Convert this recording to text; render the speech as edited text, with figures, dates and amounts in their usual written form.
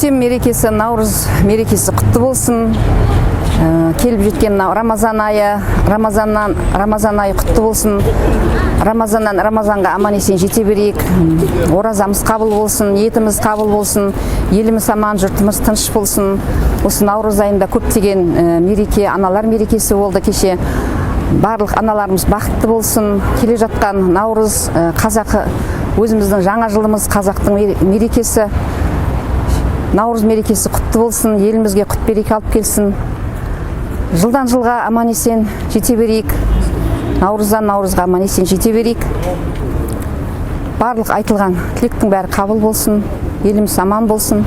көсем мерекесі, наурыз мерекесі құтты болсын. Келіп жеткен Рамазан айы, Рамазан айы құтты болсын. Рамазаннан Рамазанға аман есен жете берейік. Оразамыз қабыл болсын, ниетіміз қабыл болсын, еліміз аман, жұртымыз тыныш болсын. Осы наурыз айында көптеген мереке, аналар мерекесі болды кеше. Барлық аналарымыз бақытты болсын. Келе жатқан наурыз қазақы, өзіміздің жаңа жылымыз, қазақтың мерекесі. Наурыз мерекесі құтты болсын, елімізге құт береке алып келсін. Жылдан жылға аман есен жете берейік. Наурыздан наурызға аман есен жете берейік. Барлық айтылған тілектің бәрі қабыл болсын, еліміз аман болсын.